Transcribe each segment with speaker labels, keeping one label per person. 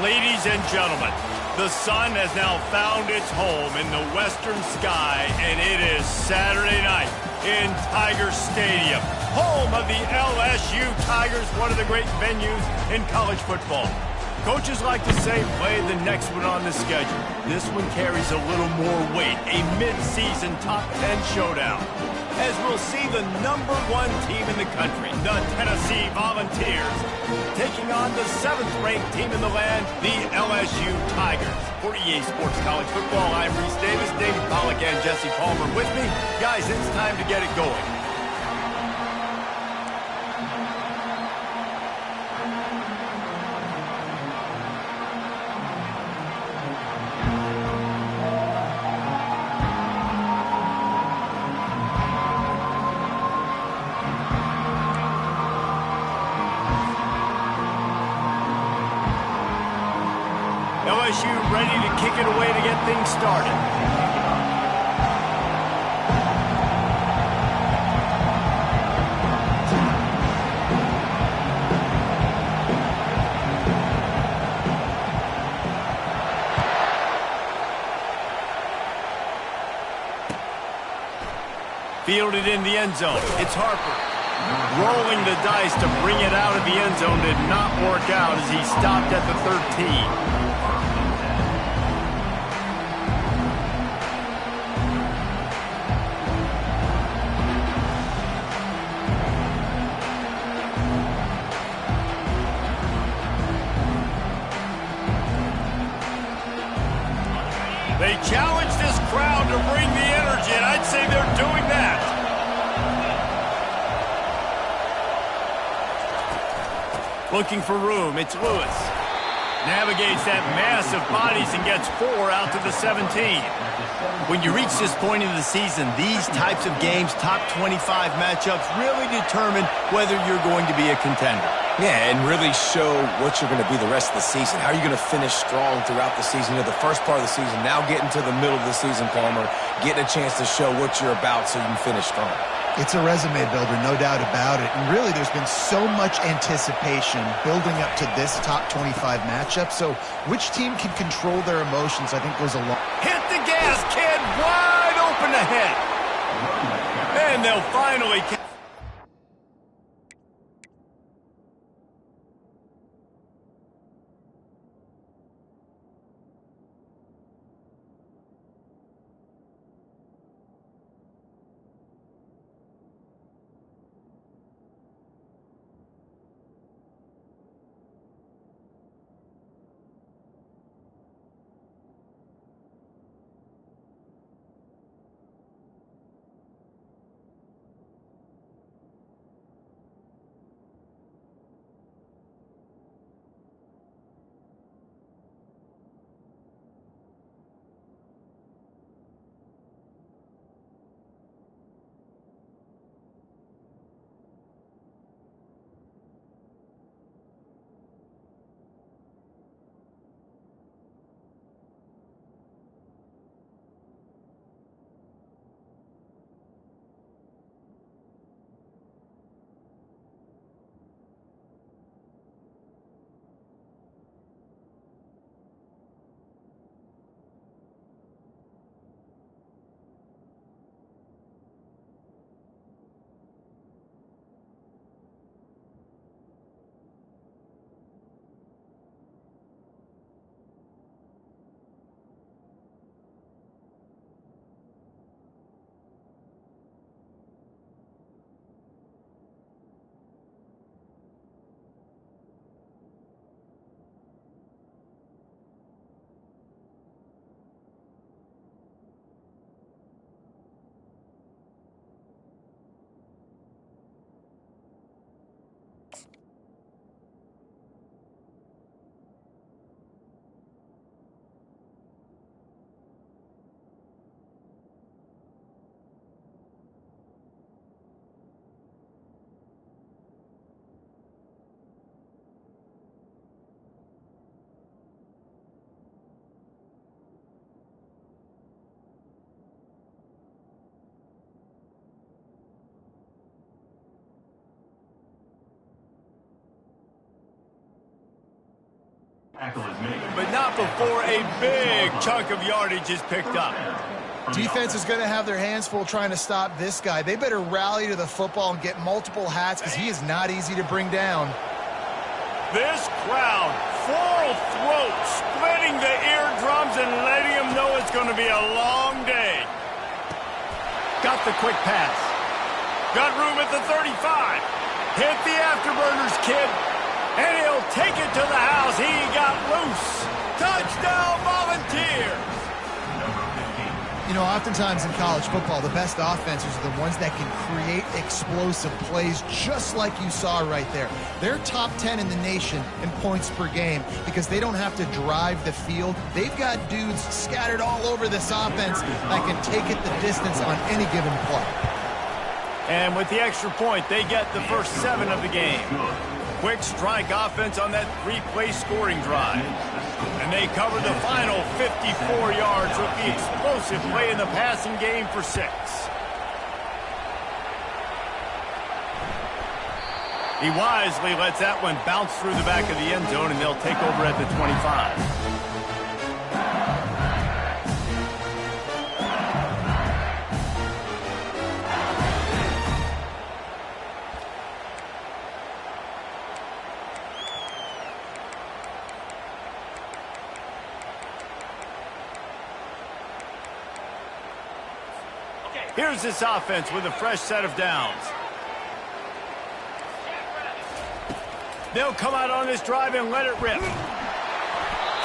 Speaker 1: Ladies and gentlemen, the sun has now found its home in the western sky, and it is Saturday night in Tiger Stadium, home of the LSU Tigers, one of the great venues in college football. Coaches like to say, play the next one on the schedule. This one carries a little more weight, a mid-season top 10 showdown. As we'll see the #1 team in the country, the Tennessee Volunteers, taking on the 7th-ranked team in the land, the LSU Tigers. For EA Sports College Football, I'm Reese Davis, David Pollack, and Jesse Palmer with me. Guys, it's time to get it going. LSU ready to kick it away to get things started. Fielded in the end zone. It's Harper. Rolling the dice to bring it out of the end zone did not work out as he stopped at the 13. They challenge this crowd to bring the energy, and I'd say they're doing that. Looking for room, it's Lewis. Navigates that mass of bodies and gets 4 out to the 17. When you reach this point in the season, these types of games, top 25 matchups, really determine whether you're going to be a contender.
Speaker 2: Yeah, and really show what you're going to be the rest of the season. How are you going to finish strong throughout the season? You know, the first part of the season, now getting to the middle of the season, Palmer, getting a chance to show what you're about so you can finish strong.
Speaker 3: It's a resume builder, no doubt about it. And really, there's been so much anticipation building up to this top 25 matchup. So which team can control their emotions, I think, goes a long.
Speaker 1: Hit the gas, kid! Wide open ahead. And they'll finally... But not before a big chunk of yardage is picked up.
Speaker 3: Defense is going to have their hands full trying to stop this guy. They better rally to the football and get multiple hats because he is not easy to bring down.
Speaker 1: This crowd, full throat, splitting the eardrums and letting them know it's going to be a long day. Got the quick pass. Got room at the 35. Hit the afterburners, kid. And he'll take it to the house. He got loose. Touchdown, Volunteers.
Speaker 3: You know, oftentimes in college football, the best offenses are the ones that can create explosive plays just like you saw right there. They're top 10 in the nation in points per game because they don't have to drive the field. They've got dudes scattered all over this offense that can take it the distance on any given play.
Speaker 1: And with the extra point, they get the first 7 of the game. Quick strike offense on that 3-play scoring drive. And they cover the final 54 yards with the explosive play in the passing game for 6. He wisely lets that one bounce through the back of the end zone, and they'll take over at the 25. Here's this offense with a fresh set of downs. They'll come out on this drive and let it rip.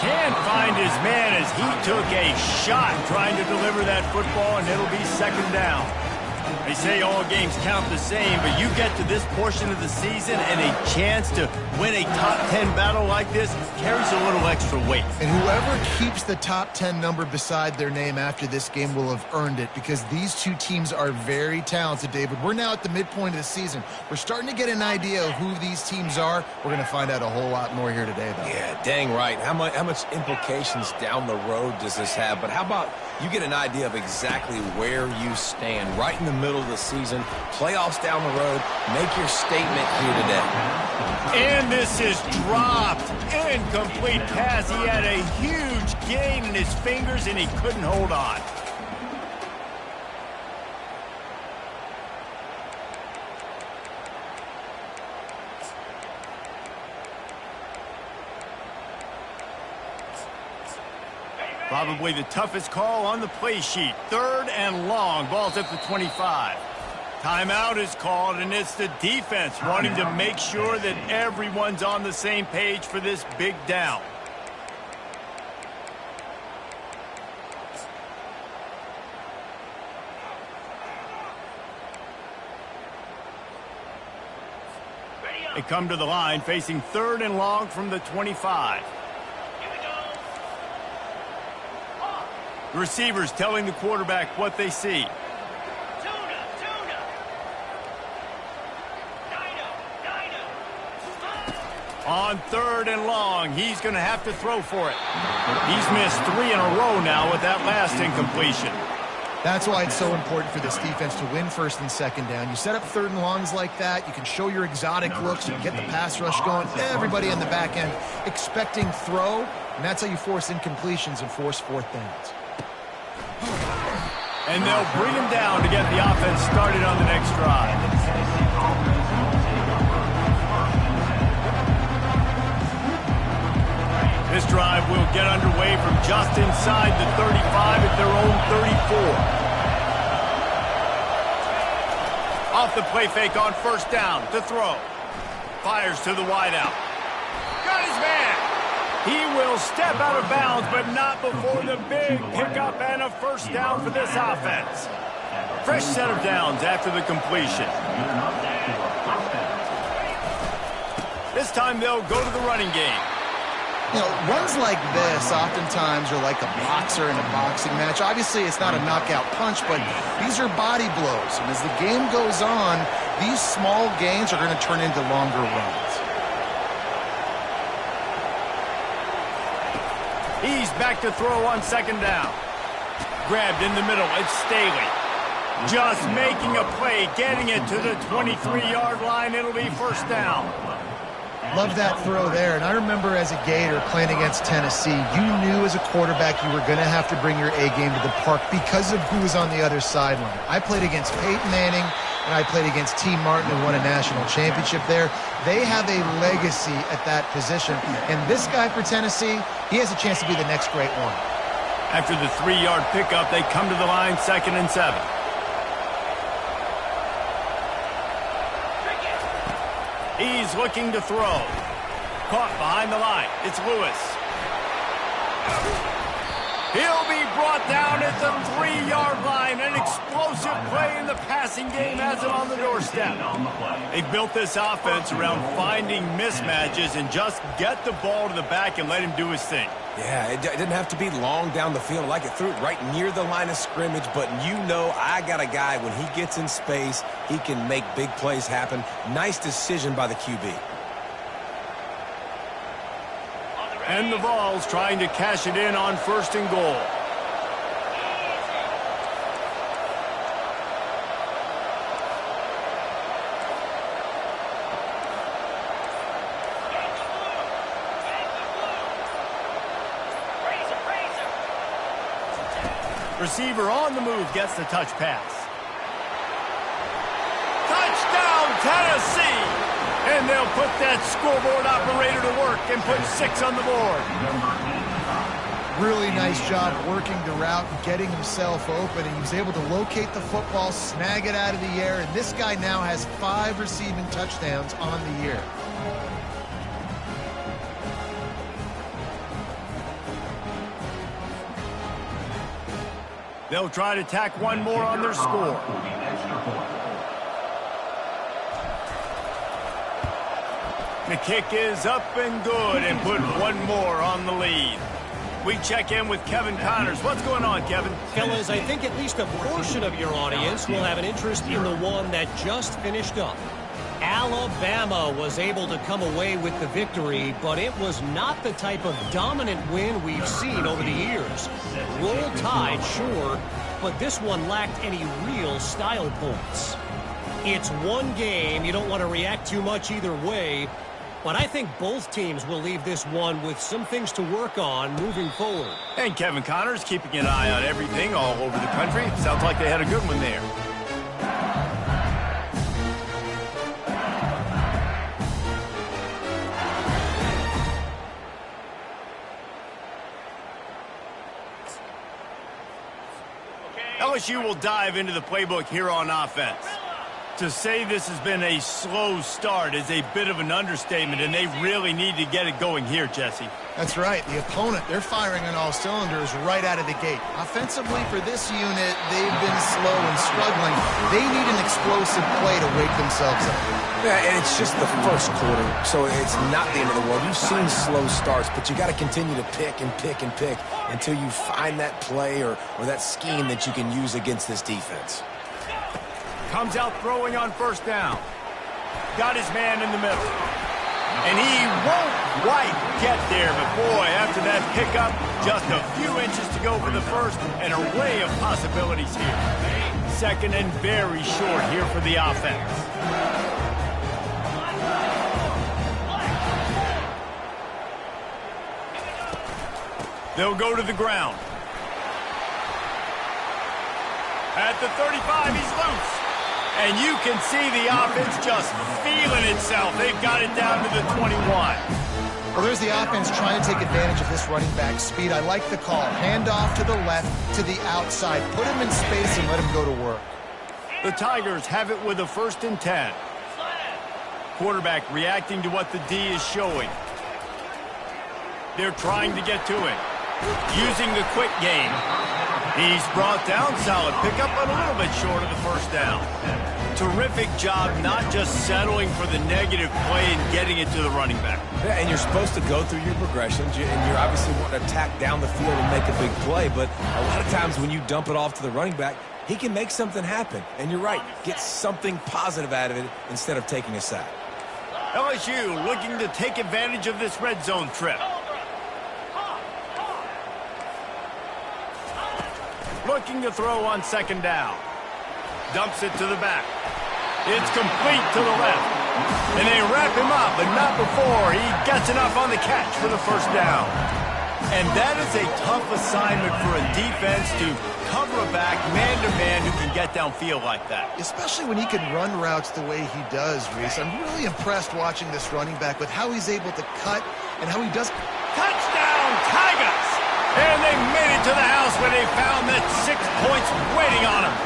Speaker 1: Can't find his man as he took a shot trying to deliver that football, and it'll be 2nd down. They say all games count the same, but you get to this portion of the season and a chance to win a top 10 battle like this carries a little extra weight.
Speaker 3: And whoever keeps the top 10 number beside their name after this game will have earned it because these two teams are very talented, David. We're now at the midpoint of the season. We're starting to get an idea of who these teams are. We're going to find out a whole lot more here today, though.
Speaker 2: Yeah, dang right. How much implications down the road does this have? But how about you get an idea of exactly where you stand right in the middle of the season, playoffs down the road, make your statement here today.
Speaker 1: And this is dropped. Incomplete pass. He had a huge gain in his fingers, and he couldn't hold on. Probably the toughest call on the play sheet. 3rd and long. Ball's at the 25. Timeout is called, and it's the defense wanting to make sure that everyone's on the same page for this big down. They come to the line facing 3rd and long from the 25. The receivers telling the quarterback what they see. On 3rd and long, he's going to have to throw for it. He's missed 3 in a row now with that last incompletion.
Speaker 3: That's why it's so important for this defense to win 1st and 2nd down. You set up 3rd and longs like that, you can show your exotic looks, you can get the pass rush going, everybody on the back end expecting throw, and that's how you force incompletions and force 4th downs.
Speaker 1: And they'll bring him down to get the offense started on the next drive. This drive will get underway from just inside the 35 at their own 34. Off the play fake on 1st down to throw. Fires to the wideout. Got his man. He will step out of bounds, but not before the big pickup and a 1st down for this offense. Fresh set of downs after the completion. This time they'll go to the running game.
Speaker 3: You know, runs like this oftentimes are like a boxer in a boxing match. Obviously, it's not a knockout punch, but these are body blows. And as the game goes on, these small gains are going to turn into longer runs.
Speaker 1: He's back to throw on 2nd down. Grabbed in the middle. It's Staley. Just making a play, getting it to the 23-yard line. It'll be 1st down.
Speaker 3: Love that throw there. And I remember as a Gator playing against Tennessee, you knew as a quarterback you were going to have to bring your A game to the park because of who was on the other sideline. I played against Peyton Manning, and I played against T. Martin, who won a national championship there. They have a legacy at that position. And this guy for Tennessee, he has a chance to be the next great one.
Speaker 1: After the 3-yard pickup, they come to the line, 2nd and 7. He's looking to throw. Caught behind the line. It's Lewis. He'll be brought down at the 3-yard line. An explosive play in the passing game has him on the doorstep. They built this offense around finding mismatches and just get the ball to the back and let him do his thing.
Speaker 2: Yeah, it didn't have to be long down the field. Like it threw it right near the line of scrimmage, but you know I got a guy, when he gets in space, he can make big plays happen. Nice decision by the QB.
Speaker 1: And the Vols trying to cash it in on 1st and goal. Receiver on the move gets the touch pass. Touchdown, Tennessee! And they'll put that scoreboard operator to work and put 6 on the board.
Speaker 3: Really nice job working the route and getting himself open, and he was able to locate the football, snag it out of the air, and this guy now has 5 receiving touchdowns on the year.
Speaker 1: They'll try to tack one more on their score. The kick is up and good and put one more on the lead. We check in with Kevin Connors. What's going on, Kevin?
Speaker 4: Fellas, I think at least a portion of your audience will have an interest in the one that just finished up. Alabama was able to come away with the victory, but it was not the type of dominant win we've seen over the years. Roll Tide, sure, but this one lacked any real style points. It's one game. You don't want to react too much either way, but I think both teams will leave this one with some things to work on moving forward.
Speaker 1: And Kevin Connors keeping an eye on everything all over the country. Sounds like they had a good one there. LSU will dive into the playbook here on offense. To say this has been a slow start is a bit of an understatement, and they really need to get it going here, Jesse.
Speaker 3: That's right. The opponent, they're firing on all cylinders right out of the gate. Offensively, for this unit, they've been slow and struggling. They need an explosive play to wake themselves up.
Speaker 2: Yeah, and it's just the first quarter, so it's not the end of the world. You've seen slow starts, but you got to continue to pick and pick and pick until you find that play or that scheme that you can use against this defense.
Speaker 1: Comes out throwing on 1st down. Got his man in the middle. And he won't quite get there, but boy, after that pickup, just a few inches to go for the first, and an array of possibilities here. 2nd and very short here for the offense. They'll go to the ground. At the 35, he's loose. And you can see the offense just feeling itself. They've got it down to the 21.
Speaker 3: Well, there's the offense trying to take advantage of this running back speed. I like the call. Hand off to the left, to the outside. Put him in space and let him go to work.
Speaker 1: The Tigers have it with a 1st and 10. Quarterback reacting to what the D is showing. They're trying to get to it. Using the quick game. He's brought down, solid pickup, but a little bit short of the 1st down. Terrific job not just settling for the negative play and getting it to the running back.
Speaker 2: Yeah, and you're supposed to go through your progressions, and you're obviously wanting to attack down the field and make a big play, but a lot of times when you dump it off to the running back, he can make something happen. And you're right, get something positive out of it instead of taking a sack.
Speaker 1: LSU looking to take advantage of this red zone trip. Looking to throw on 2nd down. Dumps it to the back. It's complete to the left. And they wrap him up, but not before he gets enough on the catch for the first down. And that is a tough assignment for a defense to cover a back man-to-man who can get downfield like that.
Speaker 3: Especially when he can run routes the way he does, Reese. I'm really impressed watching this running back with how he's able to cut and how he does.
Speaker 1: Touchdown, Tigers! And they made it to the house where they found that 6 points waiting on them.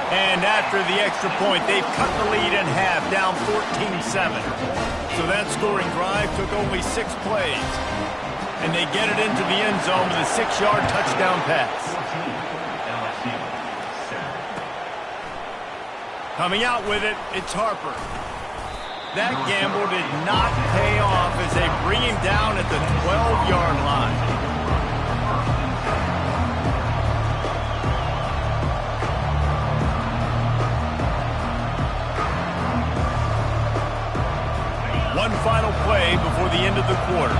Speaker 1: And after the extra point, they've cut the lead in half, down 14-7. So that scoring drive took only 6 plays. And they get it into the end zone with a 6-yard touchdown pass. Coming out with it, it's Harper. That gamble did not pay off as they bring him down at the 12-yard line. One final play before the end of the quarter.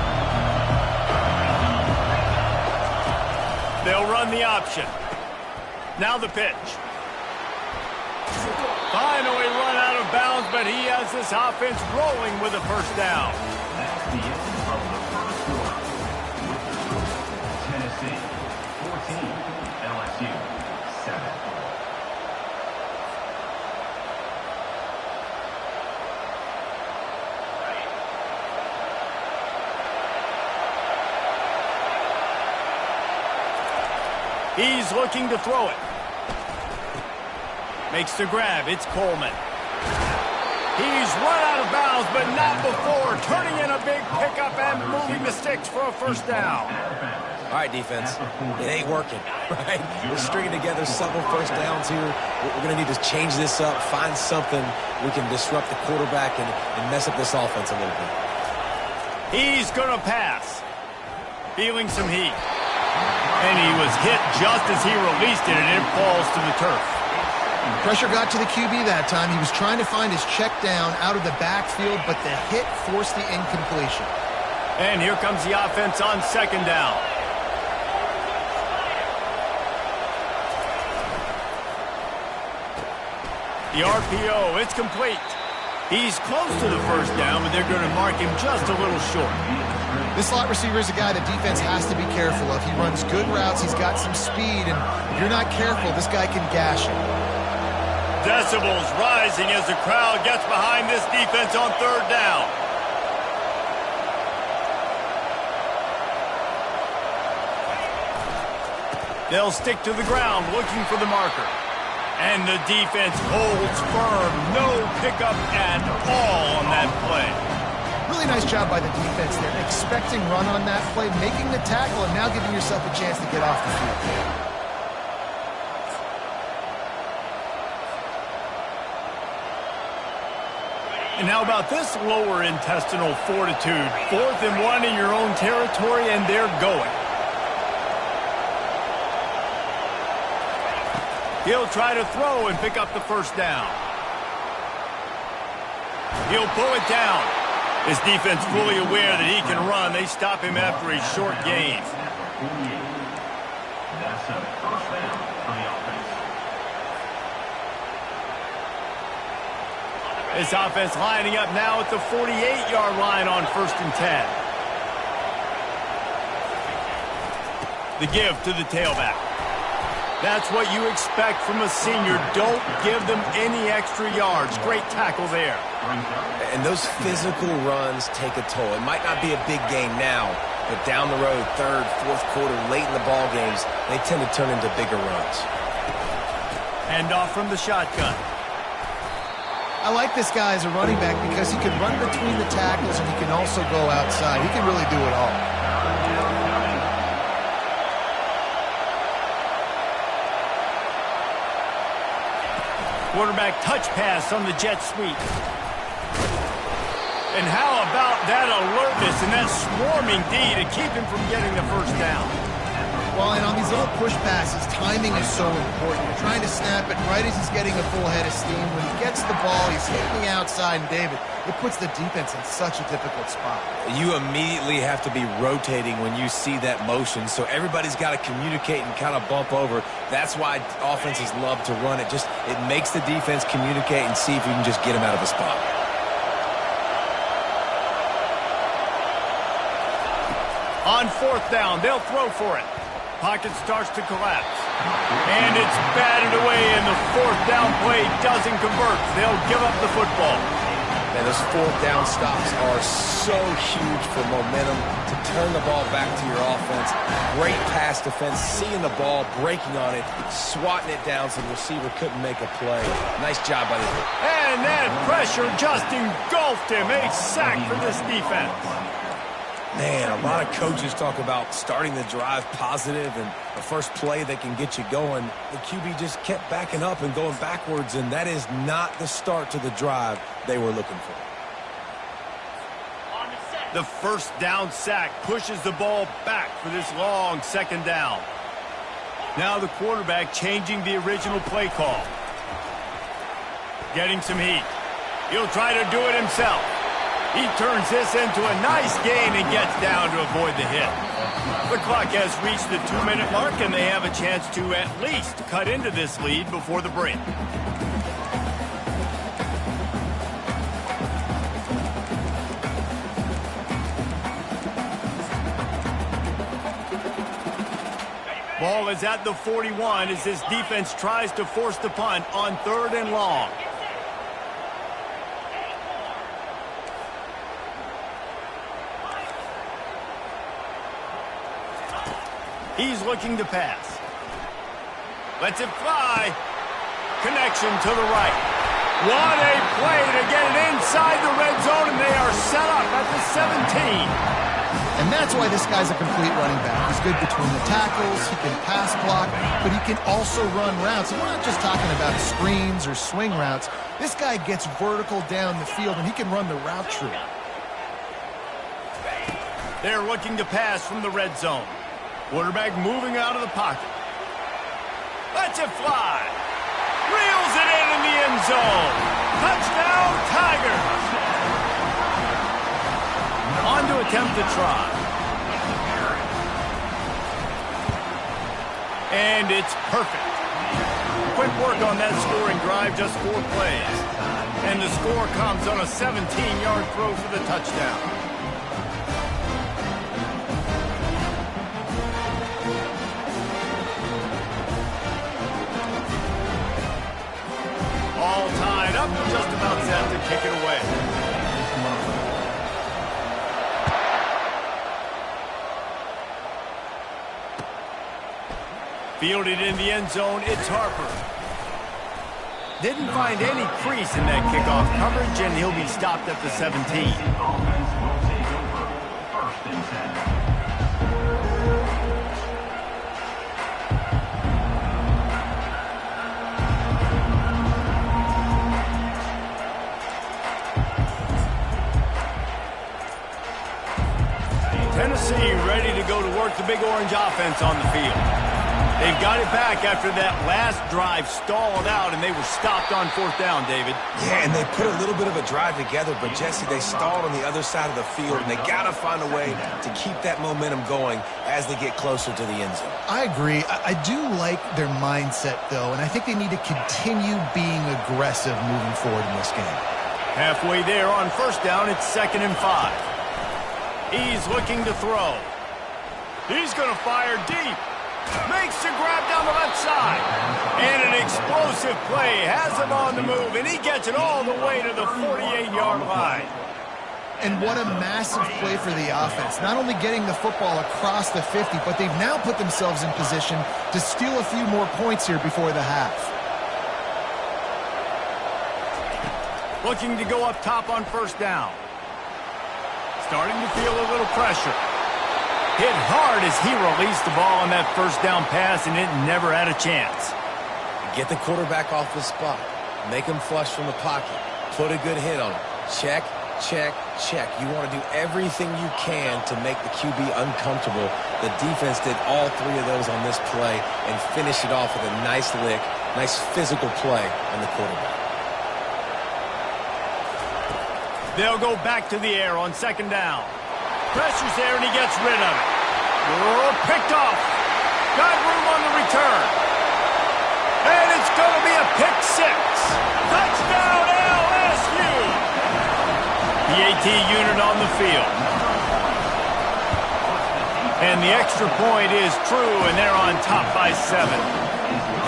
Speaker 1: They'll run the option. Now the pitch. Finally run out of bounds, but he has this offense rolling with a first down.
Speaker 5: That's the end of the first quarter. Tennessee 14, LSU 7.
Speaker 1: He's looking to throw it. Makes the grab. It's Coleman. He's run out of bounds, but not before. Turning in a big pickup and moving the sticks for a first down.
Speaker 2: All right, defense. It ain't working, right? We're stringing together several first downs here. We're going to need to change this up, find something we can disrupt the quarterback and mess up this offense a little bit.
Speaker 1: He's going to pass. Feeling some heat. And he was hit just as he released it, and it falls to the turf.
Speaker 3: Pressure got to the QB that time. He was trying to find his check down out of the backfield, but the hit forced the incompletion.
Speaker 1: And here comes the offense on second down. The RPO, it's complete. He's close to the first down, but they're going to mark him just a little short.
Speaker 3: This slot receiver is a guy the defense has to be careful of. He runs good routes. He's got some speed, and if you're not careful, this guy can gash you.
Speaker 1: Decibels rising as the crowd gets behind this defense on third down. They'll stick to the ground looking for the marker. And the defense holds firm. No pickup at all on that play.
Speaker 3: Really nice job by the defense there. Expecting run on that play, making the tackle, and now giving yourself a chance to get off the field.
Speaker 1: And how about this lower intestinal fortitude? 4th and 1 in your own territory, and they're going. He'll try to throw and pick up the first down. He'll pull it down. His defense fully aware that he can run. They stop him after a short gain.
Speaker 5: That's a first down for the offense.
Speaker 1: This offense lining up now at the 48-yard line on 1st and 10. The give to the tailback. That's what you expect from a senior. Don't give them any extra yards. Great tackle there.
Speaker 2: And those physical runs take a toll. It might not be a big game now, but down the road, 3rd, 4th quarter, late in the ball games, they tend to turn into bigger runs.
Speaker 1: Hand off from the shotgun.
Speaker 3: I like this guy as a running back because he can run between the tackles and he can also go outside. He can really do it all.
Speaker 1: Quarterback touch pass on the jet sweep. And how about that alertness and that swarming D to keep him from getting the first down?
Speaker 3: Well, and on these little push passes, timing is so important. You're trying to snap it right as he's getting a full head of steam. When he gets gets the ball, he's hitting the outside, and David, it puts the defense in such a difficult spot.
Speaker 2: You immediately have to be rotating when you see that motion, so everybody's got to communicate and kind of bump over. That's why offenses love to run it. It makes the defense communicate and see if you can just get him out of a spot.
Speaker 1: On fourth down, they'll throw for it. Pocket starts to collapse. And it's batted away, and the fourth down play doesn't convert. They'll give up the football.
Speaker 2: And those fourth down stops are so huge for momentum to turn the ball back to your offense. Great pass defense, seeing the ball, breaking on it, swatting it down so the receiver couldn't make a play. Nice job by the defense.
Speaker 1: And that pressure just engulfed him. A sack for this defense.
Speaker 2: Man, a lot of coaches talk about starting the drive positive and the first play that can get you going. The QB just kept backing up and going backwards, and that is not the start to the drive they were looking for.
Speaker 1: The first down sack pushes the ball back for this long second down. Now the quarterback changing the original play call. Getting some heat. He'll try to do it himself. He turns this into a nice gain and gets down to avoid the hit. The clock has reached the 2-minute mark, and they have a chance to at least cut into this lead before the break. Ball is at the 41 as this defense tries to force the punt on 3rd and long. He's looking to pass. Lets it fly. Connection to the right. What a play to get it inside the red zone, and they are set up at the 17.
Speaker 3: And that's why this guy's a complete running back. He's good between the tackles, he can pass block, but he can also run routes. And we're not just talking about screens or swing routes. This guy gets vertical down the field, and he can run the route tree.
Speaker 1: They're looking to pass from the red zone. Quarterback moving out of the pocket. Lets it fly. Reels it in the end zone. Touchdown, Tigers. On to attempt to try. And it's perfect. Quick work on that scoring drive, just 4 plays. And the score comes on a 17-yard throw for the touchdown. All tied up, just about set to kick it away. Fielded in the end zone, it's Harper. Didn't find any crease in that kickoff coverage, and he'll be stopped at the 17.
Speaker 5: Offense will take over. 1st and 10.
Speaker 1: Tennessee ready to go to work the Big Orange offense on the field. They've got it back after that last drive stalled out, and they were stopped on 4th down, David.
Speaker 2: Yeah, and they put a little bit of a drive together, but, Jesse, they stalled on the other side of the field, and they got to find a way to keep that momentum going as they get closer to the end zone.
Speaker 3: I agree. I do like their mindset, though, and I think they need to continue being aggressive moving forward in this game.
Speaker 1: Halfway there on 1st down, it's 2nd and 5. He's looking to throw. He's going to fire deep. Makes the grab down the left side. And an explosive play has him on the move, and he gets it all the way to the 48-yard line.
Speaker 3: And what a massive play for the offense. Not only getting the football across the 50, but they've now put themselves in position to steal a few more points here before the half.
Speaker 1: Looking to go up top on 1st down. Starting to feel a little pressure. Hit hard as he released the ball on that 1st down pass, and it never had a chance.
Speaker 2: Get the quarterback off his spot. Make him flush from the pocket. Put a good hit on him. Check, check, check. You want to do everything you can to make the QB uncomfortable. The defense did all 3 of those on this play and finished it off with a nice lick, nice physical play on the quarterback.
Speaker 1: They'll go back to the air on second down. Pressure's there, and he gets rid of it. Oh, picked off. Got room on the return. And it's going to be a pick six. Touchdown, LSU. The AT unit on the field. And the extra point is true, and they're on top by 7.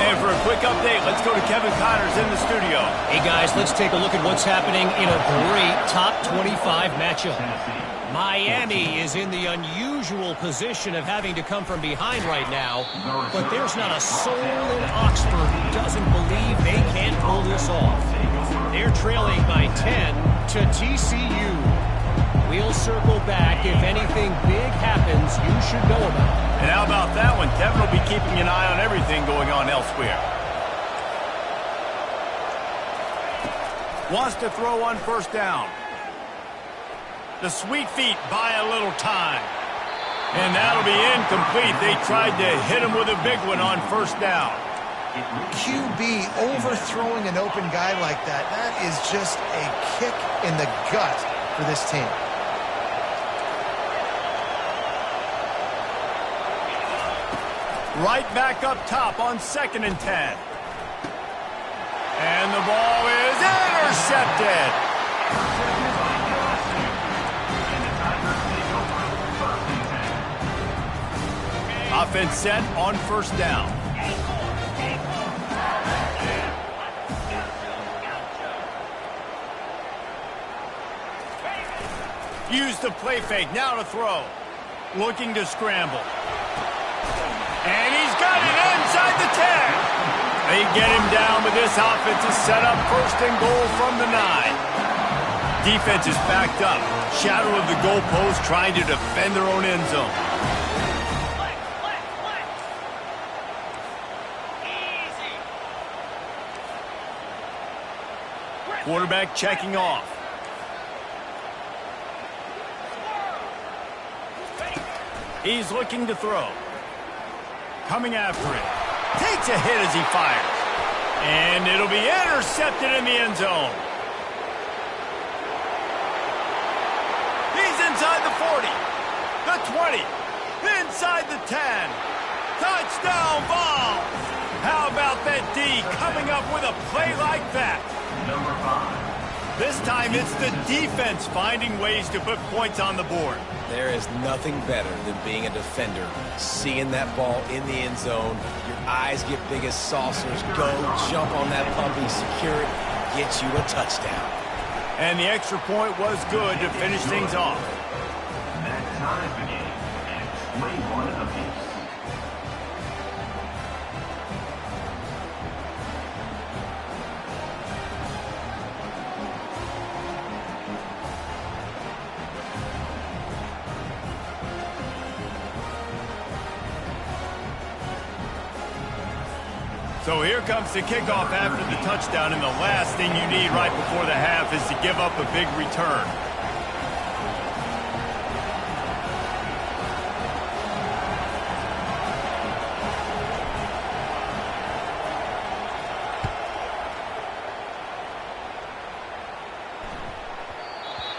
Speaker 1: And for a quick update, let's go to Kevin Connors in the studio.
Speaker 4: Hey, guys, let's take a look at what's happening in a great top 25 matchup. Miami is in the unusual position of having to come from behind right now, but there's not a soul in Oxford who doesn't believe they can't pull this off. They're trailing by 10 to TCU. We'll circle back. If anything big happens, you should know about it.
Speaker 1: And how about that one? Kevin will be keeping an eye on everything going on elsewhere. Wants to throw on first down. The sweet feet buy a little time. And that'll be incomplete. They tried to hit him with a big one on first down.
Speaker 3: QB overthrowing an open guy like that, that is just a kick in the gut for this team.
Speaker 1: Right back up top on 2nd and 10. And the ball is intercepted. Offense set on first down. Use the play fake, now to throw. Looking to scramble. And he's got it inside the 10. They get him down, but this offense is set up 1st and goal from the 9. Defense is backed up. Shadow of the goalpost trying to defend their own end zone. Quarterback checking off. He's looking to throw. Coming after it. Takes a hit as he fires. And it'll be intercepted in the end zone. He's inside the 40. The 20. Inside the 10. Touchdown ball. How about that D coming up with a play like that?
Speaker 5: Number 5.
Speaker 1: This time it's the defense finding ways to put points on the board.
Speaker 2: There is nothing better than being a defender. Seeing that ball in the end zone, your eyes get big as saucers. Go, jump on that puppy, secure it, get you a touchdown.
Speaker 1: And the extra point was good to finish things off.
Speaker 5: That ties the game at 21 apiece.
Speaker 1: So here comes the kickoff after the touchdown, and the last thing you need right before the half is to give up a big return.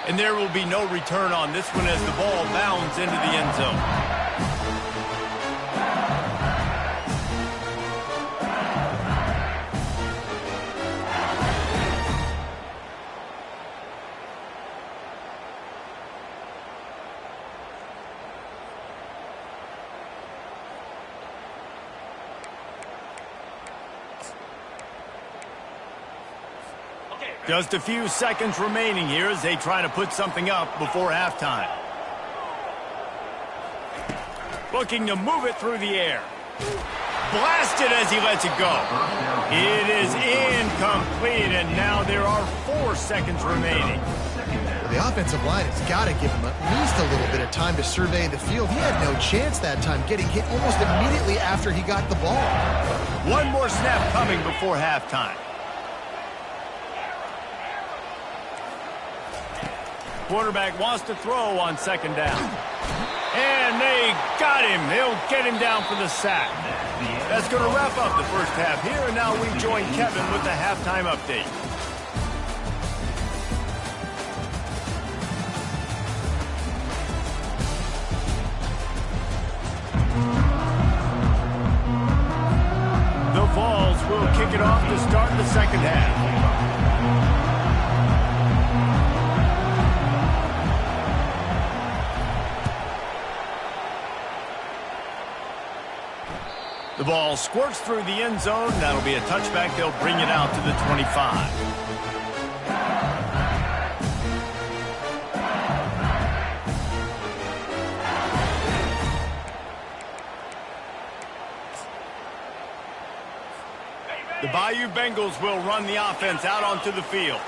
Speaker 1: And there will be no return on this one as the ball bounds into the end zone. Just a few seconds remaining here as they try to put something up before halftime. Looking to move it through the air. Blasted as he lets it go. It is incomplete, and now there are 4 seconds remaining.
Speaker 3: The offensive line has got to give him at least a little bit of time to survey the field. He had no chance that time, getting hit almost immediately after he got the ball.
Speaker 1: One more snap coming before halftime. Quarterback wants to throw on second down. And they got him. They'll get him down for the sack. That's going to wrap up the first half here, and now we join Kevin with the halftime update. it off to start the second half. The ball squirts through the end zone. That'll be a touchback. They'll bring it out to the 25. The Bayou Bengals will run the offense out onto the field.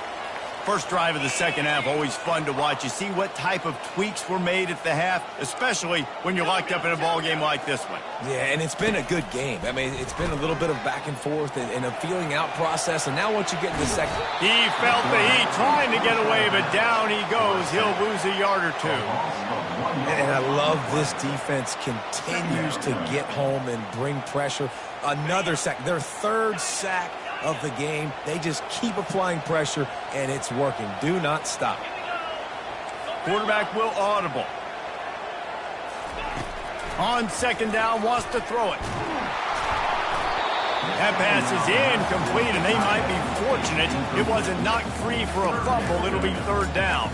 Speaker 1: First drive of the second half, always fun to watch. You see what type of tweaks were made at the half, especially when you're locked up in a ball game like this one.
Speaker 2: Yeah, and it's been a good game. I mean, it's been a little bit of back and forth and a feeling out process. And now once you get in the second...
Speaker 1: He felt the heat trying to get away, but down he goes. He'll lose a yard or two.
Speaker 2: And I love this defense continues to get home and bring pressure. Another sack, their third sack of the game. They just keep applying pressure, and it's working. Do not stop.
Speaker 1: Quarterback will audible. On second down, wants to throw it. That pass is incomplete, and they might be fortunate it wasn't knocked free for a fumble. It'll be third down.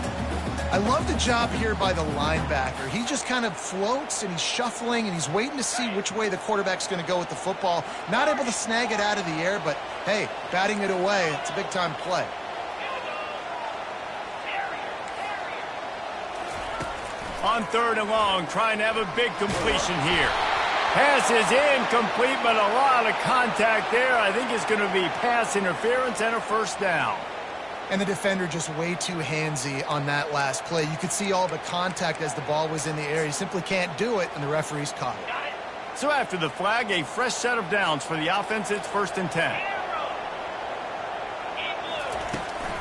Speaker 3: I love the job here by the linebacker. He just kind of floats, and he's shuffling, and he's waiting to see which way the quarterback's going to go with the football. Not able to snag it out of the air, but, hey, batting it away, it's a big-time play.
Speaker 1: On third and long, trying to have a big completion here. Pass is incomplete, but a lot of contact there. I think it's going to be pass interference and a first down.
Speaker 3: And the defender just way too handsy on that last play. You could see all the contact as the ball was in the air. He simply can't do it, and the referee's caught it.
Speaker 1: So after the flag, a fresh set of downs for the offense. It's 1st and 10.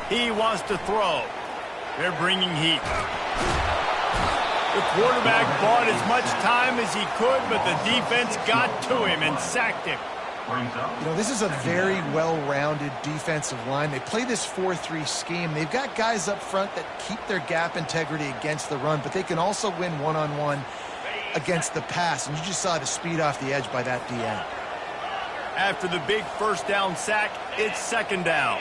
Speaker 1: He wants to throw. They're bringing heat. The quarterback bought as much time as he could, but the defense got to him and sacked him.
Speaker 3: You know, this is a very well-rounded defensive line. They play this 4-3 scheme. They've got guys up front that keep their gap integrity against the run, but they can also win one-on-one against the pass. And you just saw the speed off the edge by that DN.
Speaker 1: After the big first down sack, it's second down.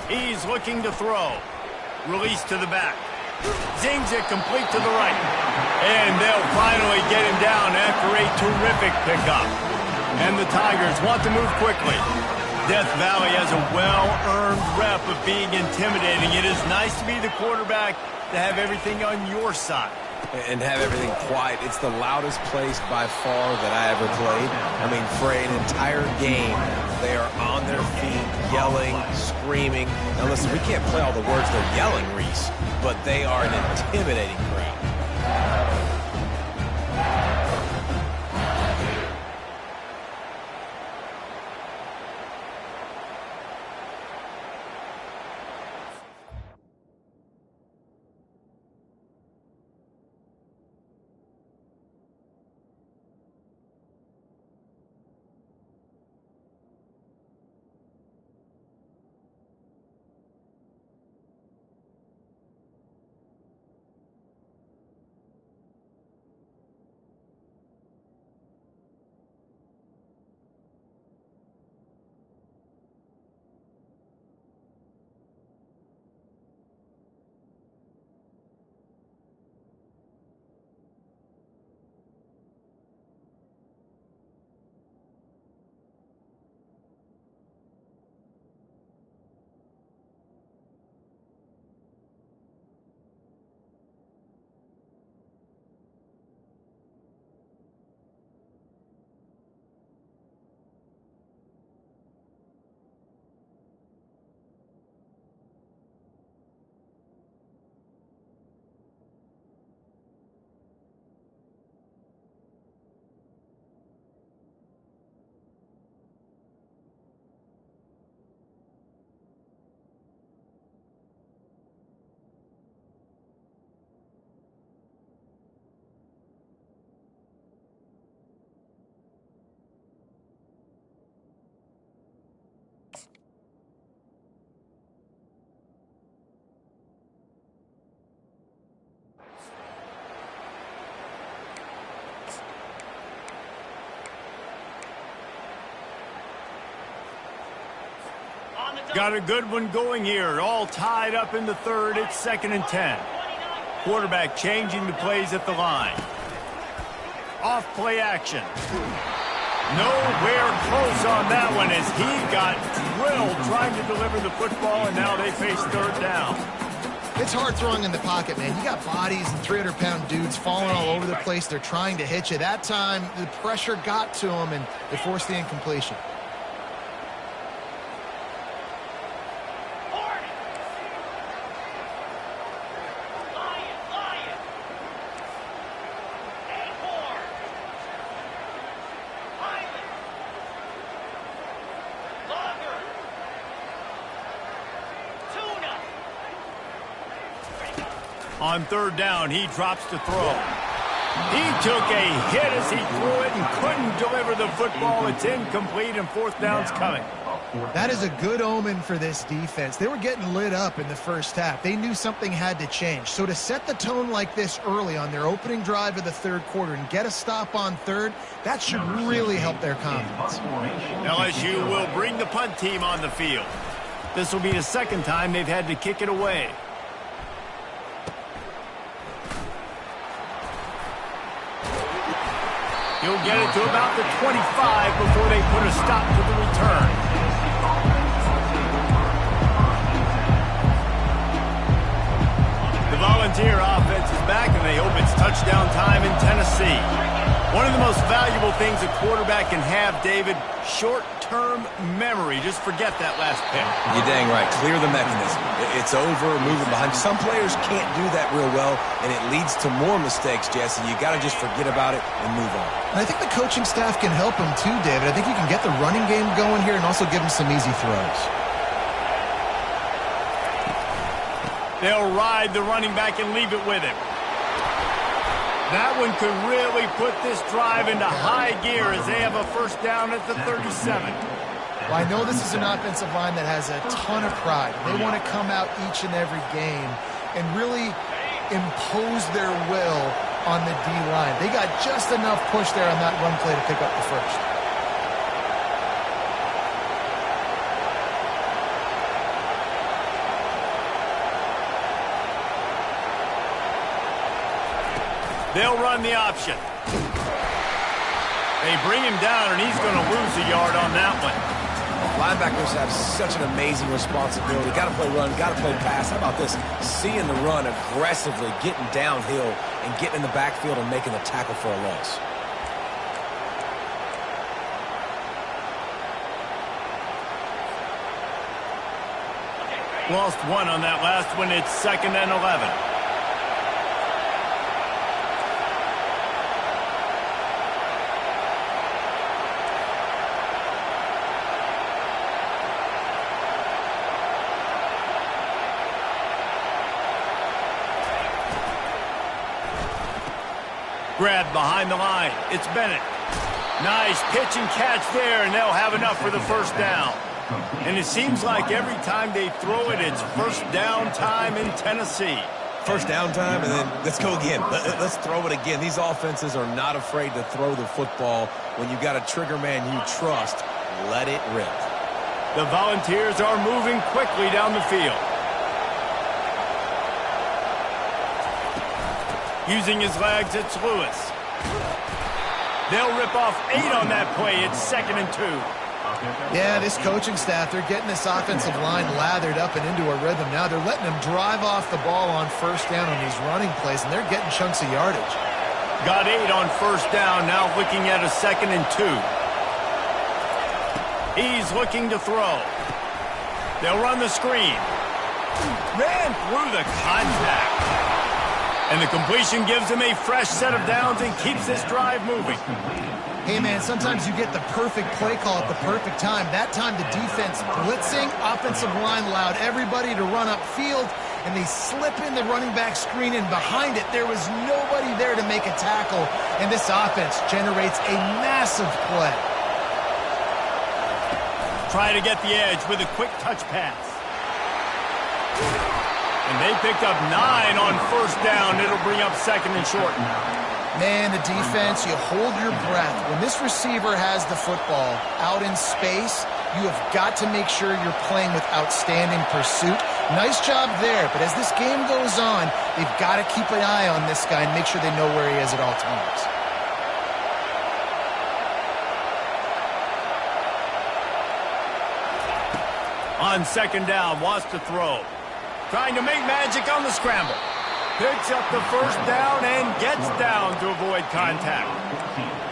Speaker 1: He's looking to throw. Release to the back. Zings it complete to the right. And they'll finally get him down after a terrific pickup. And the Tigers want to move quickly. Death Valley has a well-earned rep of being intimidating. It is nice to be the quarterback, to have everything on your side.
Speaker 2: And have everything quiet. It's the loudest place by far that I ever played. I mean, for an entire game, they are on their feet, yelling, screaming. Now listen, we can't play all the words they're yelling, Reese, but they are an intimidating crowd.
Speaker 1: Got a good one going here. All tied up in the third. It's 2nd and 10. Quarterback changing the plays at the line. Off play action. Nowhere close on that one as he got drilled trying to deliver the football, and now they face 3rd down.
Speaker 3: It's hard throwing in the pocket, man. You got bodies and 300-pound dudes falling all over the place. They're trying to hit you. That time, the pressure got to them, and they forced the incompletion.
Speaker 1: On 3rd down, he drops to throw. He took a hit as he threw it and couldn't deliver the football. It's incomplete, and 4th down's coming.
Speaker 3: That is a good omen for this defense. They were getting lit up in the first half. They knew something had to change. So to set the tone like this early on their opening drive of the 3rd quarter and get a stop on 3rd, that should really help their confidence.
Speaker 1: LSU will bring the punt team on the field. This will be the 2nd time they've had to kick it away. He'll get it to about the 25 before they put a stop to the return. The Volunteer offense is back, and they hope it's touchdown time in Tennessee. One of the most valuable things a quarterback can have, David, short-term memory. Just forget that last pick.
Speaker 2: You're dang right. Clear the mechanism. It's over, moving behind. Some players can't do that real well, and it leads to more mistakes, Jesse. You got to just forget about it and move on.
Speaker 3: And I think the coaching staff can help him too, David. I think you can get the running game going here and also give him some easy throws.
Speaker 1: They'll ride the running back and leave it with him. That one could really put this drive into high gear as they have a 1st down at the 37.
Speaker 3: Well, I know this is an offensive line that has a ton of pride. They want to come out each and every game and really impose their will on the D-line. They got just enough push there on that run play to pick up the 1st.
Speaker 1: They'll run the option. They bring him down, and he's going to lose a yard on that one.
Speaker 2: Linebackers have such an amazing responsibility. Got to play run, got to play pass. How about this? Seeing the run aggressively, getting downhill, and getting in the backfield and making the tackle for a loss.
Speaker 1: Lost one on that last one. It's 2nd and 11. Grabbed behind the line. It's Bennett. Nice pitch and catch there, and they'll have enough for the 1st down. And it seems like every time they throw it, it's 1st down time in Tennessee.
Speaker 2: 1st down time, and then let's go again. Let's throw it again. These offenses are not afraid to throw the football. When you've got a trigger man you trust, let it rip.
Speaker 1: The Volunteers are moving quickly down the field. Using his legs, it's Lewis. They'll rip off 8 on that play. It's 2nd and 2.
Speaker 3: Yeah, this coaching staff, they're getting this offensive line lathered up and into a rhythm now. They're letting them drive off the ball on 1st down on these running plays, and they're getting chunks of yardage.
Speaker 1: Got 8 on 1st down, now looking at a 2nd and 2. He's looking to throw. They'll run the screen. Ran through the contact. And the completion gives him a fresh set of downs and keeps this drive moving.
Speaker 3: Hey, man, sometimes you get the perfect play call at the perfect time. That time the defense blitzing, offensive line allowed everybody to run upfield, and they slip in the running back screen, and behind it there was nobody there to make a tackle, and this offense generates a massive play.
Speaker 1: Try to get the edge with a quick touch pass. And they picked up 9 on 1st down. It'll bring up 2nd and short.
Speaker 3: Man, the defense, you hold your breath. When this receiver has the football out in space, you have got to make sure you're playing with outstanding pursuit. Nice job there, but as this game goes on, they've got to keep an eye on this guy and make sure they know where he is at all times.
Speaker 1: On second down, wants to throw. Trying to make magic on the scramble. Picks up the first down and gets down to avoid contact.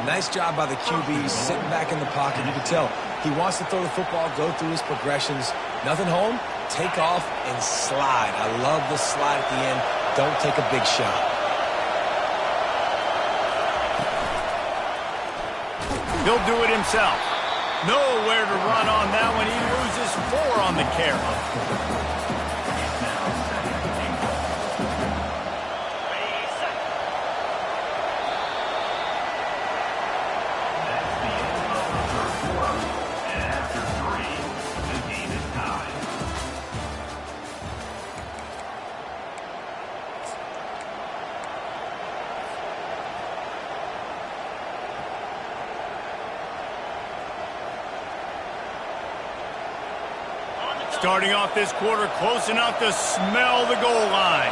Speaker 2: Nice job by the QB, sitting back in the pocket. You can tell he wants to throw the football, go through his progressions. Nothing home, take off and slide. I love the slide at the end. Don't take a big shot.
Speaker 1: He'll do it himself. Nowhere to run on that one. He loses 4 on the carry. Starting off this quarter close enough to smell the goal line.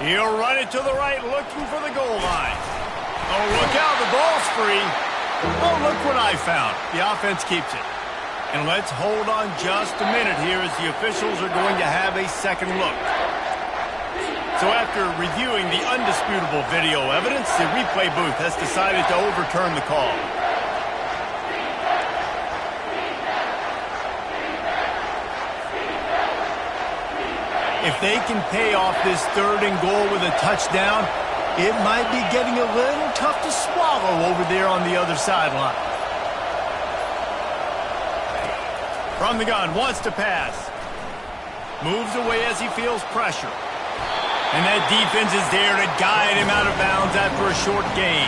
Speaker 1: He'll run it to the right, looking for the goal line. Oh, look out, the ball's free. Oh, look what I found. The offense keeps it. And let's hold on just a minute here as the officials are going to have a second look. So after reviewing the undisputable video evidence, the replay booth has decided to overturn the call. If they can pay off this 3rd and goal with a touchdown, it might be getting a little tough to swallow over there on the other sideline. From the gun, wants to pass. Moves away as he feels pressure. And that defense is there to guide him out of bounds after a short gain.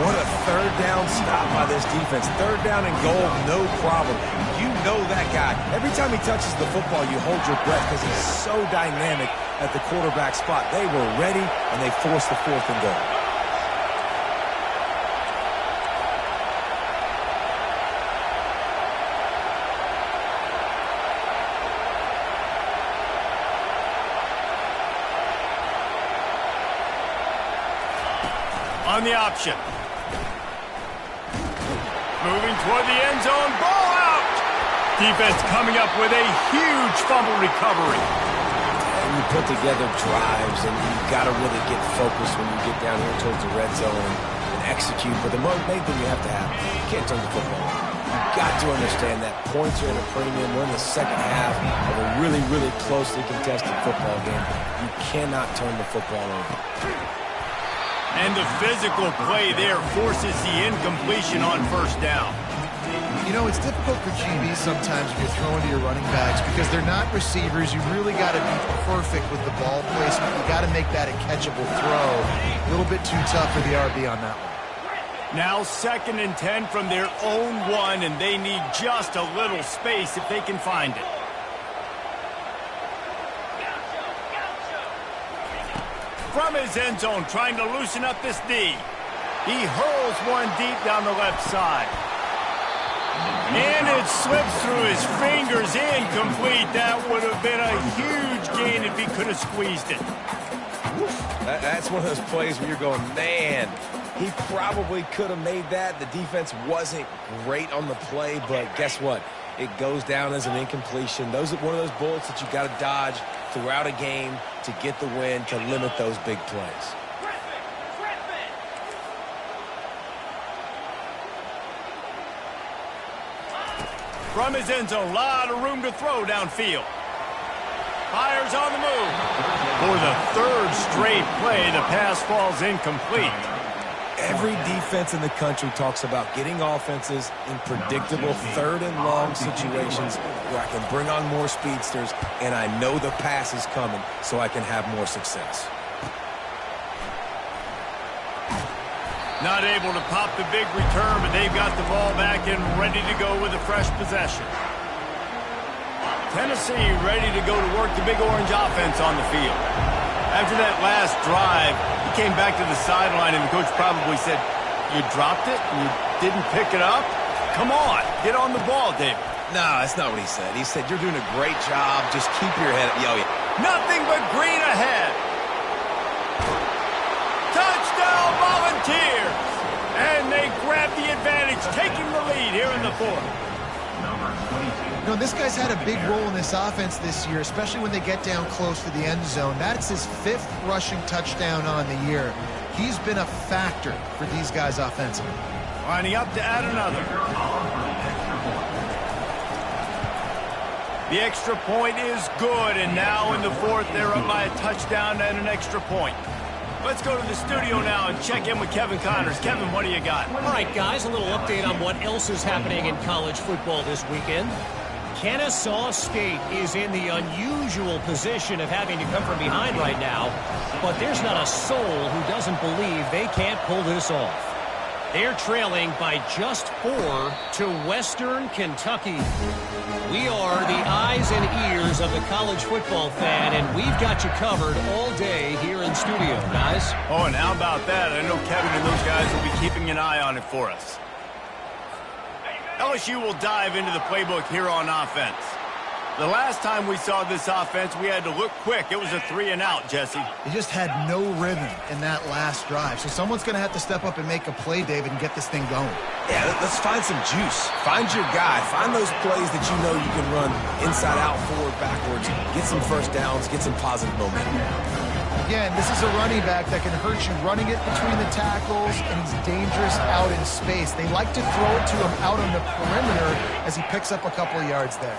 Speaker 2: What a 3rd down stop by this defense. 3rd down and goal, no problem. You know that guy. Every time he touches the football, you hold your breath because he's so dynamic at the quarterback spot. They were ready, and they forced the 4th and goal.
Speaker 1: On the option. Moving toward the end zone. Ball out! Defense coming up with a huge fumble recovery.
Speaker 2: And you put together drives, and you've got to really get focused when you get down here towards the red zone and execute. But the main thing you have to have, you can't turn the football over. You've got to understand that points are in a premium. We're in the second half of a really, really closely contested football game. You cannot turn the football over.
Speaker 1: And the physical play there forces the incompletion on 1st down.
Speaker 3: You know, it's difficult for QBs sometimes when you're throwing to your running backs because they're not receivers. You really got to be perfect with the ball placement. You got to make that a catchable throw. A little bit too tough for the RB on that one.
Speaker 1: Now 2nd and 10 from their own 1, and they need just a little space if they can find it. From his end zone, trying to loosen up this D. He hurls one deep down the left side. And it slips through his fingers, incomplete. That would have been a huge gain if he could have squeezed it.
Speaker 2: That's one of those plays where you're going, man, he probably could have made that. The defense wasn't great on the play, but guess what? It goes down as an incompletion. Those are one of those bullets that you got to dodge throughout a game to get the win, to limit those big plays.
Speaker 1: From his end zone, a lot of room to throw downfield. Fires on the move. For the 3rd straight play, the pass falls incomplete.
Speaker 2: Every defense in the country talks about getting offenses in predictable 3rd and long situations where I can bring on more speedsters and I know the pass is coming so I can have more success.
Speaker 1: Not able to pop the big return, but they've got the ball back and ready to go with a fresh possession. Tennessee ready to go to work the big orange offense on the field. After that last drive, he came back to the sideline, and the coach probably said, "You dropped it? You didn't pick it up? Come on, get on the ball, David."
Speaker 2: No, that's not what he said. He said, "You're doing a great job. Just keep your head up." Yo, yeah.
Speaker 1: Nothing but green ahead. Touchdown Volunteers! And they grab the advantage, taking the lead here in the fourth.
Speaker 5: Number 22.
Speaker 3: You know, this guy's had a big role in this offense this year, especially when they get down close to the end zone. That's his 5th rushing touchdown on the year. He's been a factor for these guys offensively.
Speaker 1: Lining up to add another. The extra point is good, and now in the fourth, they're up by a touchdown and an extra point. Let's go to the studio now and check in with Kevin Connors. Kevin, what do you got?
Speaker 4: All right, guys, a little update on what else is happening in college football this weekend. Kennesaw State is in the unusual position of having to come from behind right now, but there's not a soul who doesn't believe they can't pull this off. They're trailing by just 4 to Western Kentucky. We are the eyes and ears of the college football fan, and we've got you covered all day here in studio, guys.
Speaker 1: Oh, and how about that? I know Kevin and those guys will be keeping an eye on it for us. LSU will dive into the playbook here on offense. The last time we saw this offense, we had to look quick. It was a 3-and-out, Jesse.
Speaker 3: He just had no rhythm in that last drive. So someone's going to have to step up and make a play, David, and get this thing going.
Speaker 2: Yeah, let's find some juice. Find your guy. Find those plays that you know you can run inside out, forward, backwards. Get some first downs. Get some positive momentum.
Speaker 3: Again, this is a running back that can hurt you running it between the tackles, and he's dangerous out in space. They like to throw it to him out on the perimeter as he picks up a couple of yards there.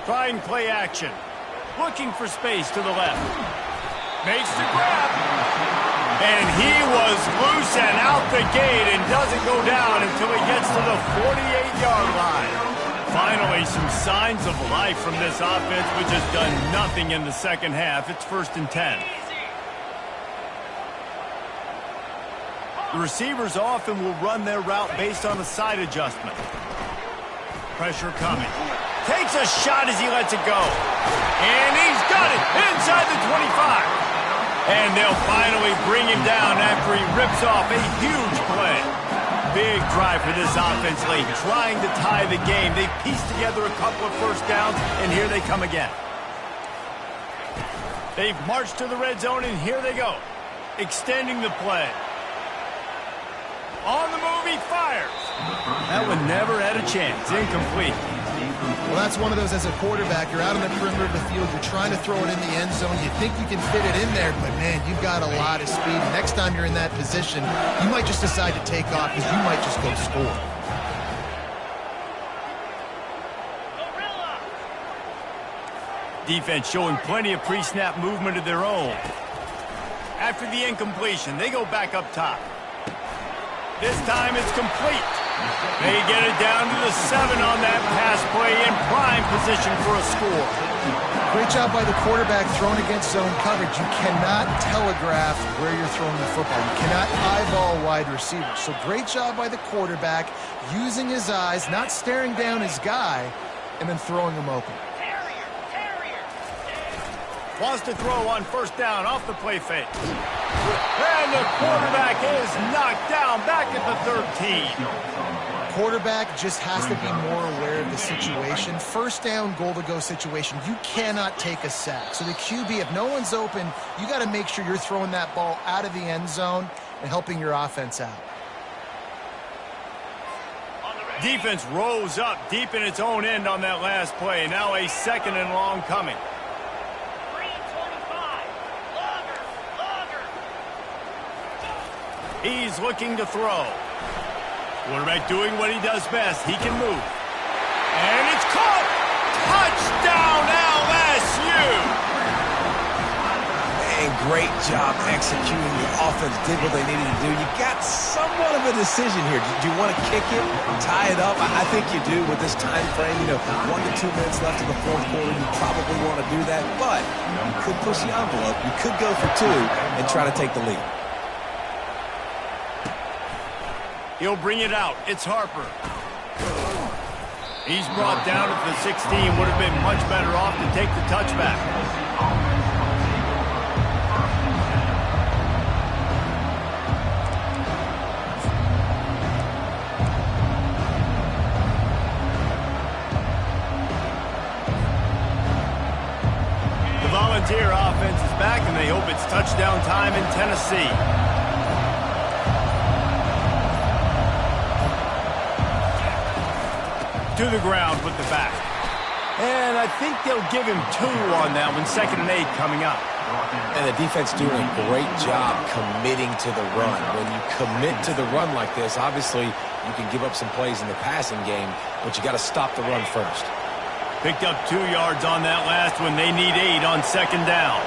Speaker 1: Trying play action. Looking for space to the left. Makes the grab. And he was loose and out the gate and doesn't go down until he gets to the 48-yard line. Finally, some signs of life from this offense, which has done nothing in the second half. It's 1st and 10. The receivers often will run their route based on a side adjustment. Pressure coming. Takes a shot as he lets it go. And he's got it inside the 25. And they'll finally bring him down after he rips off a huge play. Big drive for this offense late, trying to tie the game. They pieced together a couple of first downs, and here they come again. They've marched to the red zone, and here they go. Extending the play. On the move, he fires. That one never had a chance. Incomplete.
Speaker 3: Well, that's one of those as a quarterback. You're out on the perimeter of the field. You're trying to throw it in the end zone. You think you can fit it in there, but, man, you've got a lot of speed. Next time you're in that position, you might just decide to take off because you might just go score.
Speaker 1: Defense showing plenty of pre-snap movement of their own. After the incompletion, they go back up top. This time it's complete. They get it down to the 7 on that pass play in prime position for a score.
Speaker 3: Great job by the quarterback throwing against zone coverage. You cannot telegraph where you're throwing the football. You cannot eyeball wide receivers. So great job by the quarterback using his eyes, not staring down his guy, and then throwing him open.
Speaker 1: Wants to throw on first down off the play fake. And the quarterback is knocked down back at the 13.
Speaker 3: Quarterback just has to be more aware of the situation. First down, goal-to-go situation. You cannot take a sack. So the QB, if no one's open, you got to make sure you're throwing that ball out of the end zone and helping your offense out.
Speaker 1: Defense rose up deep in its own end on that last play. Now a 2nd and long coming. He's looking to throw. Quarterback doing what he does best. He can move. And it's caught! Touchdown, LSU!
Speaker 2: Man, great job executing. The offense did what they needed to do. You got somewhat of a decision here. Do you want to kick it, tie it up? I think you do with this time frame. 1 to 2 minutes left in the fourth quarter. You probably want to do that, but you could push the envelope. You could go for 2 and try to take the lead.
Speaker 1: He'll bring it out. It's Harper. He's brought down at the 16. Would have been much better off to take the touchback. The Volunteer offense is back, and they hope it's touchdown time in Tennessee. To the ground with the back. And I think they'll give him 2 on that one. 2nd and 8 coming up.
Speaker 2: And the defense doing a great job committing to the run. When you commit to the run like this, obviously you can give up some plays in the passing game, but you got to stop the run first.
Speaker 1: Picked up 2 yards on that last one. They need 8 on 2nd down.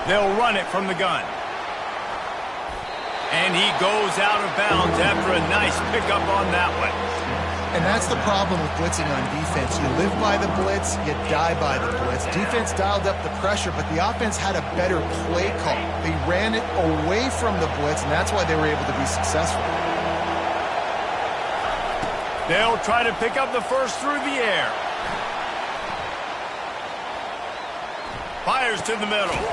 Speaker 1: They'll run it from the gun. And he goes out of bounds after a nice pickup on that one.
Speaker 3: And that's the problem with blitzing on defense. You live by the blitz, you die by the blitz. Defense dialed up the pressure, but the offense had a better play call. They ran it away from the blitz, and that's why they were able to be successful.
Speaker 1: They'll try to pick up the first through the air. Fires to the middle.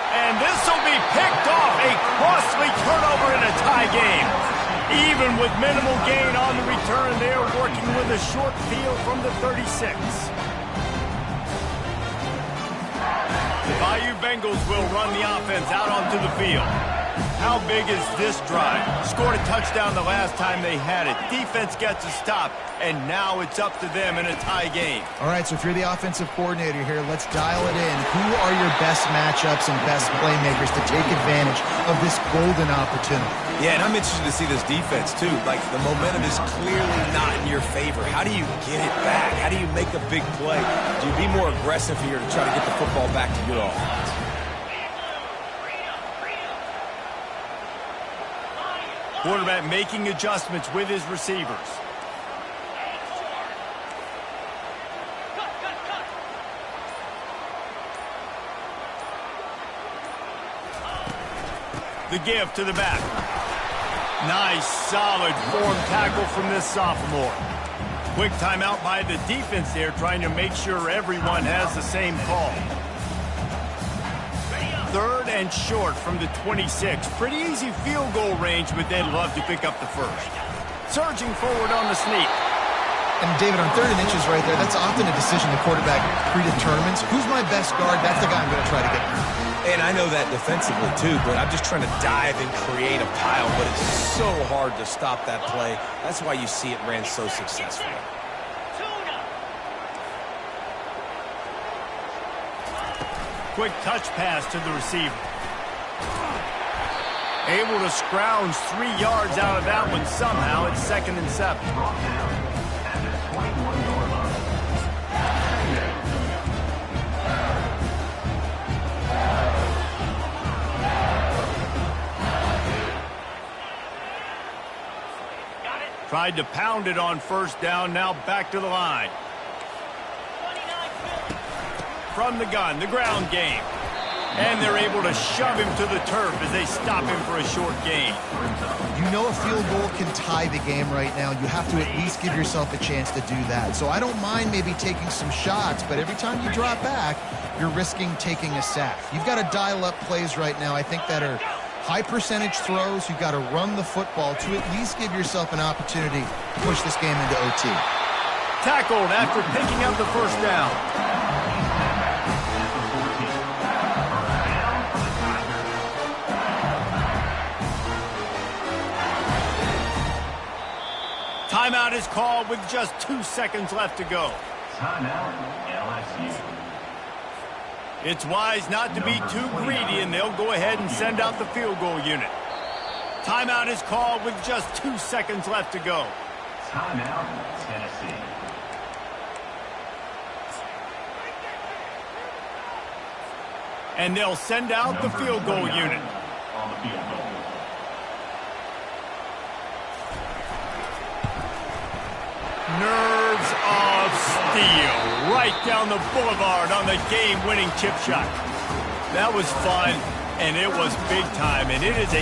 Speaker 1: And this will be picked off. A costly turnover in a tie game. Even with minimal gain on the return, they are working with a short field from the 36. The Bayou Bengals will run the offense out onto the field. How big is this drive? Scored a touchdown the last time they had it. Defense gets a stop, and now it's up to them in a tie game.
Speaker 3: All right, so if you're the offensive coordinator here, let's dial it in. Who are your best matchups and best playmakers to take advantage of this golden opportunity?
Speaker 2: Yeah, and I'm interested to see this defense, too. Like, the momentum is clearly not in your favor. How do you get it back? How do you make a big play? Do you be more aggressive here to try to get the football back to your offense?
Speaker 1: Quarterback making adjustments with his receivers. The give to the back. Nice, solid form tackle from this sophomore. Quick timeout by the defense there, trying to make sure everyone has the same call. 3rd and short from the 26. Pretty easy field goal range, but they'd love to pick up the first. Surging forward on the sneak.
Speaker 3: And David, on 3rd and inches right there, that's often a decision the quarterback predetermines. Who's my best guard? That's the guy I'm going to try to get through.
Speaker 2: And I know that defensively, too, but I'm just trying to dive and create a pile, but it's so hard to stop that play. That's why you see it ran so successfully.
Speaker 1: Quick touch pass to the receiver. Able to scrounge 3 yards out of that one somehow. It's 2nd and 7. Tried to pound it on 1st down. Now back to the line. From the gun, the ground game. And they're able to shove him to the turf as they stop him for a short gain.
Speaker 3: You know a field goal can tie the game right now. You have to at least give yourself a chance to do that. So I don't mind maybe taking some shots, but every time you drop back, you're risking taking a sack. You've got to dial up plays right now, I think, that are high percentage throws. You've got to run the football to at least give yourself an opportunity to push this game into OT.
Speaker 1: Tackled after picking up the 1st down. Timeout is called with just 2 seconds left to go.
Speaker 5: Timeout, LSU.
Speaker 1: It's wise not to be too greedy, and they'll go ahead and send out the field goal unit. Timeout is called with just 2 seconds left to go.
Speaker 5: Timeout, Tennessee.
Speaker 1: And they'll send out the field goal unit.
Speaker 5: On the field goal.
Speaker 1: Nerves of steel right down the boulevard on the game-winning chip shot. That was fun, and it was big time, and it is a